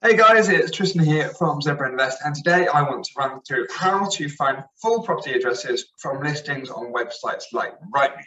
Hey guys, it's Tristan here from Zebra Invest, and today I want to run through how to find full property addresses from listings on websites like Rightmove.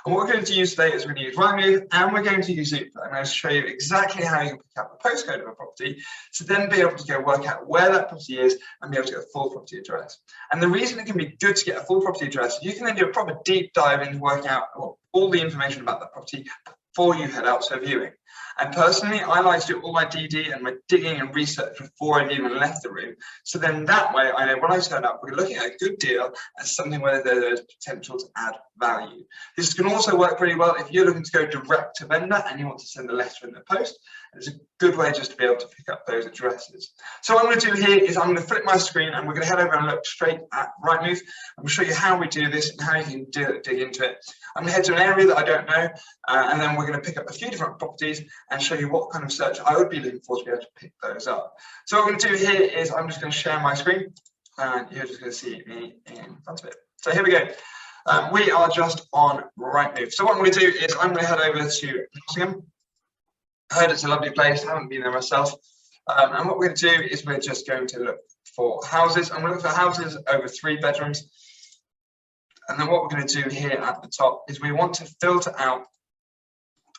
And what we're going to use today is we're going to use Rightmove and we're going to use Zoopla. I'm going to show you exactly how you can pick up the postcode of a property to then be able to go work out where that property is and be able to get a full property address. And the reason it can be good to get a full property address, you can then do a proper deep dive into working out all the information about that property before you head out to a viewing. And personally, I like to do all my DD and my digging and research before I've even left the room. So then that way, I know when I turn up, we're looking at a good deal as something where there's potential to add value. This can also work pretty well if you're looking to go direct to vendor and you want to send a letter in the post. It's a good way just to be able to pick up those addresses. So what I'm going to do here is I'm going to flip my screen and we're going to head over and look straight at Rightmove. I'm going to show you how we do this and how you can dig into it. I'm going to head to an area that I don't know, and then we're going to pick up a few different properties and show you what kind of search I would be looking for to be able to pick those up. So what I'm going to do here is I'm just going to share my screen and you're just going to see me in front of it. So here we go. We are just on Rightmove. So what I'm going to do is I'm going to head over to Nottingham. I heard it's a lovely place, I haven't been there myself. And what we're going to do is we're just going to look for houses. I'm going to look for houses over 3 bedrooms. And then what we're going to do here at the top is we want to filter out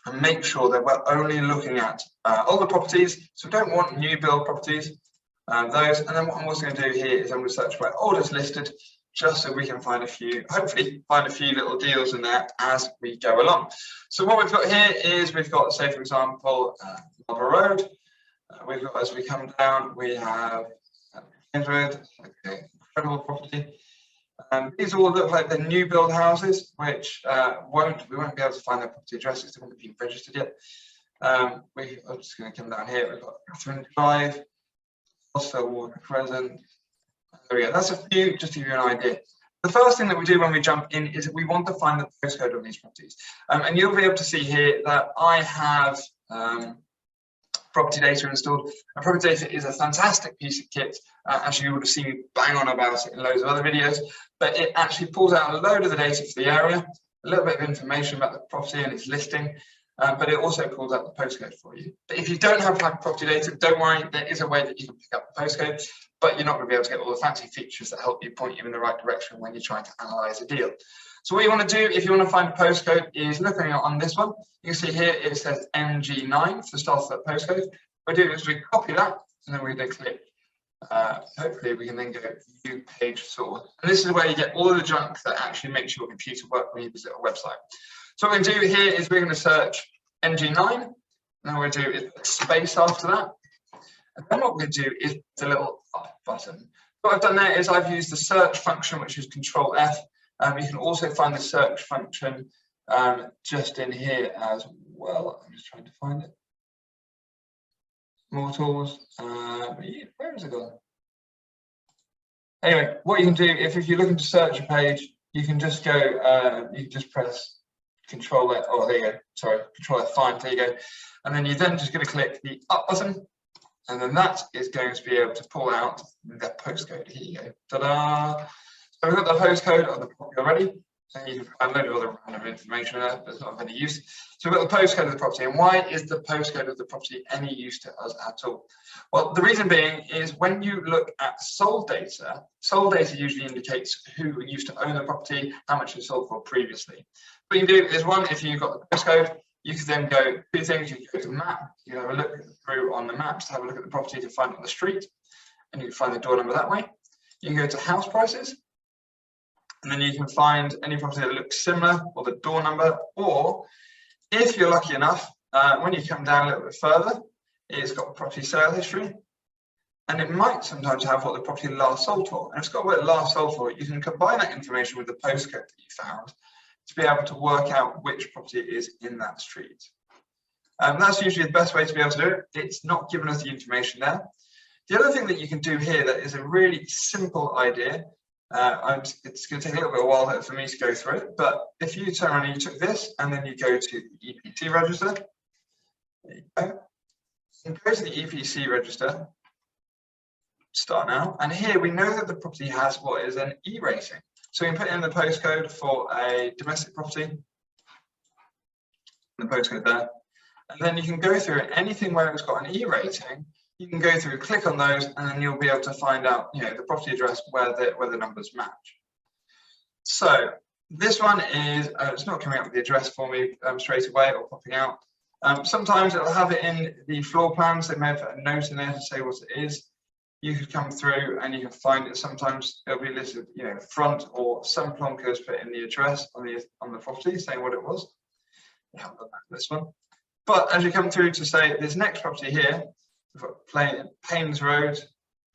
and make sure that we're only looking at older properties. So we don't want new build properties, those. And then what I'm also going to do here is I'm going to search by oldest listed, just so we can find a few, hopefully find a few little deals in there as we go along. So what we've got here is we've got, say for example, Marlborough Road. We've got, as we come down, we have Road, okay, incredible property. These all look like the new build houses, which we won't be able to find their property addresses. They haven't been registered yet. I'm just going to come down here. We've got Catherine Drive, also Walker Crescent. There we go. That's a few, just to give you an idea. The first thing that we do when we jump in is we want to find the postcode of these properties. And you'll be able to see here that I have PropertyData installed. And PropertyData is a fantastic piece of kit. As you would have seen me bang on about it in loads of other videos. But it actually pulls out a load of the data for the area, a little bit of information about the property and its listing. But it also pulls out the postcode for you. But if you don't have PropertyData, don't worry, there is a way that you can pick up the postcode, but you're not going to be able to get all the fancy features that help you point you in the right direction when you're trying to analyze a deal. So what you want to do if you want to find a postcode is looking on this one. You can see here it says NG9 for the start of that postcode. What we do is we copy that and then we're going to click. Hopefully we can then go view page source. And this is where you get all of the junk that actually makes your computer work when you visit a website. So what we're going to do here is we're going to search NG9. And then we're going to do is space after that. And then what we're going to do is the little up button. What I've done there is I've used the search function, which is Control F. You can also find the search function just in here as well. I'm just trying to find it. More tools. Where is it gone? Anyway, what you can do if you're looking to search a page, you can just go. You can just press Control F. Oh, there you go. Sorry, Control F5. There you go. And then you're then just going to click the up button. And then that is going to be able to pull out the postcode. Here you go. Ta-da! So we've got the postcode of the property already. And you can find a load of other random information there, but it's not of any use. So we've got the postcode of the property. And why is the postcode of the property any use to us at all? Well, the reason being is when you look at sold data usually indicates who used to own the property, how much it sold for previously. What you can do is one, if you've got the postcode, you can then go 2 things. You can go to the map, you can have a look through on the maps to have a look at the property to find it on the street, and you can find the door number that way. You can go to house prices, and then you can find any property that looks similar, or the door number, or if you're lucky enough, when you come down a little bit further, it's got property sale history, and it might sometimes have what the property last sold for. And if it's got what it last sold for, you can combine that information with the postcode that you found to be able to work out which property is in that street. That's usually the best way to be able to do it. It's not giving us the information there. The other thing that you can do here that is a really simple idea, it's going to take a little bit of a while for me to go through it, but if you turn around and you took this and then you go to the EPC register, there you go. You go to the EPC register, start now, and here we know that the property has what is an E rating. So we can put in the postcode for a domestic property, the postcode there, and then you can go through anything where it's got an E rating. You can go through, click on those, and then you'll be able to find out, the property address where the numbers match. So this one is, it's not coming up with the address for me straight away or popping out. Sometimes it'll have it in the floor plans. They may have a note in there to say what it is. You could come through and you can find it. Sometimes it'll be listed, front, or some plonkers put in the address on the property saying what it was. I haven't done that for this one. But as you come through to say this next property here, we've got Plains Road,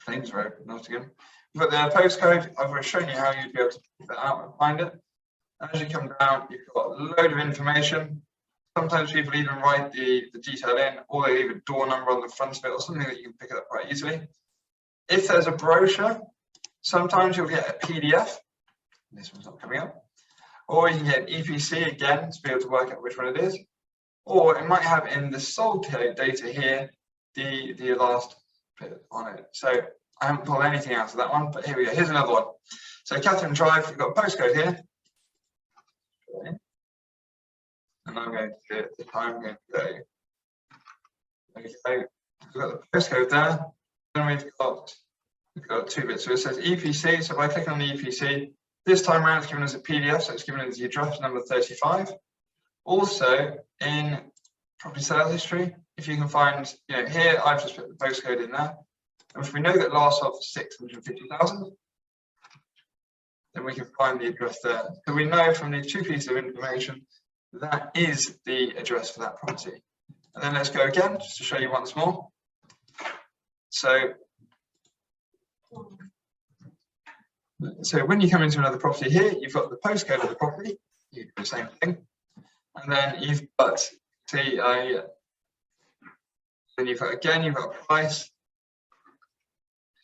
Nottingham. We've got the postcode. I've already shown you how you'd be able to pick that out and find it. And as you come down, you've got a load of information. Sometimes people even write the detail in, or they leave a door number on the front of it, or something that you can pick it up quite easily. If there's a brochure, sometimes you'll get a PDF. This one's not coming up. Or you can get an EPC again to be able to work out which one it is. Or it might have in the sold data here the last bit on it. So I haven't pulled anything out of that one, but here we go. Here's another one. So Catherine Drive, we've got a postcode here. And I'm going to do it this time. I'm going to go. Okay. We've got the postcode there. Then we've got two bits. So it says EPC. So if I click on the EPC, this time around it's given us a PDF, so it's given us the address number 35. Also in property sale history, if you can find, here I've just put the postcode in there. And if we know that last sold for 650,000, then we can find the address there. So we know from these two pieces of information that is the address for that property. And then let's go again, just to show you once more. So when you come into another property here, you've got the postcode of the property, you do the same thing. And then you've got, then you've got a price,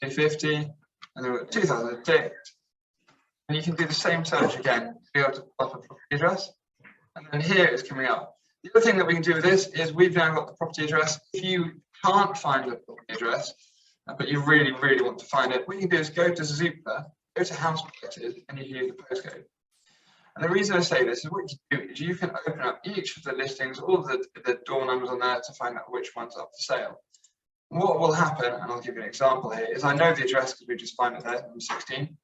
250, and then we've got 2006. And you can do the same search again to be able to pop up a property address. And then here it's coming up. The other thing that we can do with this is we've now got the property address. If you can't find the property address, but you really, really want to find it, what you can do is go to Zoopla, go to house prices, and you can use the postcode. And the reason I say this is what you do is you can open up each of the listings, all of the door numbers on there to find out which one's up for sale. And what will happen, and I'll give you an example here, is I know the address because we just find it there, number 16.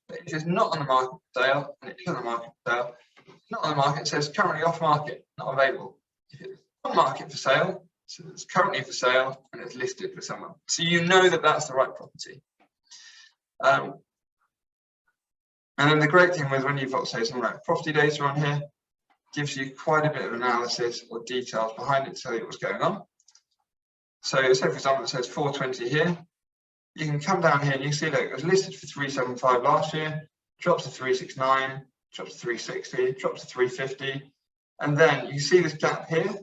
But if it's not on the market for sale, and it is on the market for sale, not on the market, it says currently off market, not available. If it's on market for sale, so it's currently for sale and it's listed for someone. So you know that that's the right property. And then the great thing was when you've got, say, something like property data on here, gives you quite a bit of analysis or details behind it to tell you what's going on. So say, for example, it says 420 here. You can come down here and you see that it was listed for 375 last year, drops to 369, drops to 360, drops to 350. And then you see this gap here.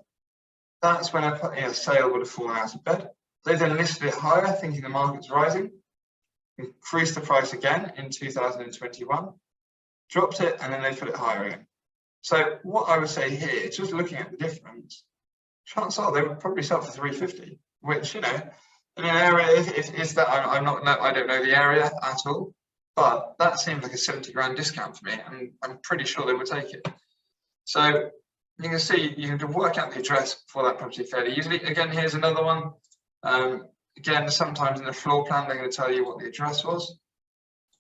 That's when I put in a sale would have fallen out of bed. They then listed it higher, thinking the market's rising, increased the price again in 2021, dropped it, and then they put it higher again. So what I would say here, just looking at the difference, chances are they would probably sell for 350, which, in an area, if that, I don't know the area at all, but that seems like a 70 grand discount for me, and I'm pretty sure they would take it. So you can see, you can work out the address for that property fairly easily. Again, here's another one. Again, sometimes in the floor plan, they're going to tell you what the address was.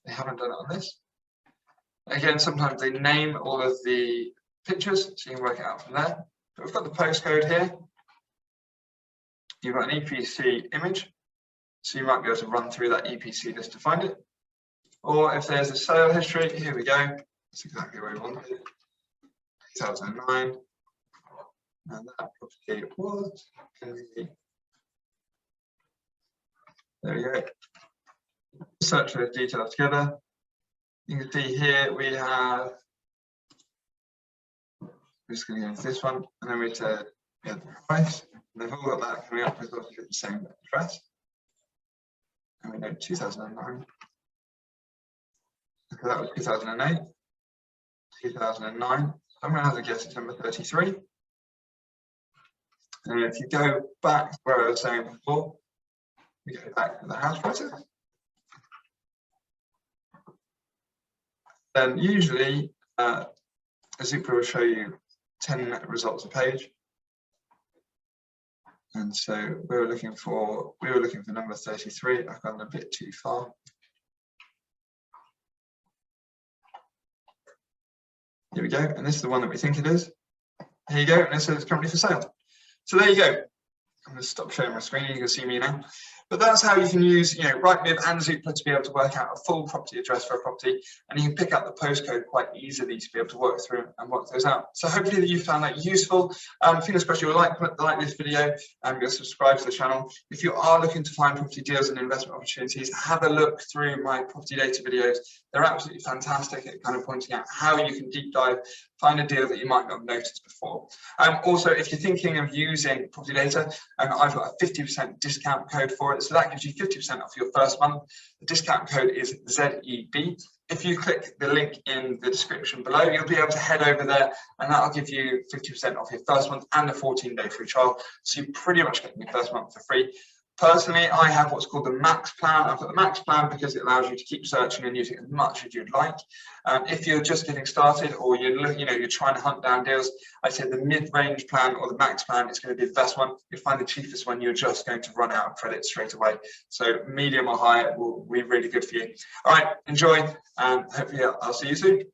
They haven't done it on this. Again, sometimes they name all of the pictures, so you can work it out from there. But we've got the postcode here. You've got an EPC image, so you might be able to run through that EPC list to find it. Or if there's a sale history, here we go. That's exactly where we want it. 2009. And that property was in the, there we go. Search those details together. You can see here we have, we're just going to go into this one, and then we said the price. And they've all got that coming up because it's the same address. And we know 2009. So that was 2008, 2009. I'm going to have to guess it's number 33. And if you go back to where I was saying before, we go back to the house prices. Then usually Zoopla will show you 10 results a page. And so we were looking for number 33. I've gone a bit too far. Here we go, and this is the one that we think it is. Here you go, and it says it's currently for sale. So there you go. I'm going to stop sharing my screen. You can see me now. But that's how you can use, Rightmove and Zoopla to be able to work out a full property address for a property, and you can pick up the postcode quite easily to be able to work through and work those out. So hopefully that you found that useful. Fingers crossed you'll like this video and you'll subscribe to the channel. If you are looking to find property deals and investment opportunities, have a look through my property data videos. They're absolutely fantastic at kind of pointing out how you can deep dive, find a deal that you might not have noticed before. Also, if you're thinking of using property data, I've got a 50% discount code for it. So that gives you 50% off your first month. The discount code is ZEB. If you click the link in the description below, you'll be able to head over there and that'll give you 50% off your first month and a 14-day free trial. So you pretty much get your first month for free. Personally, I have what's called the max plan. I've got the max plan because it allows you to keep searching and using as much as you'd like. If you're just getting started or you're trying to hunt down deals, I'd say the mid-range plan or the max plan is going to be the best one. You'll find the cheapest one, you're just going to run out of credit straight away. So medium or high will be really good for you. All right, enjoy, and hopefully I'll see you soon.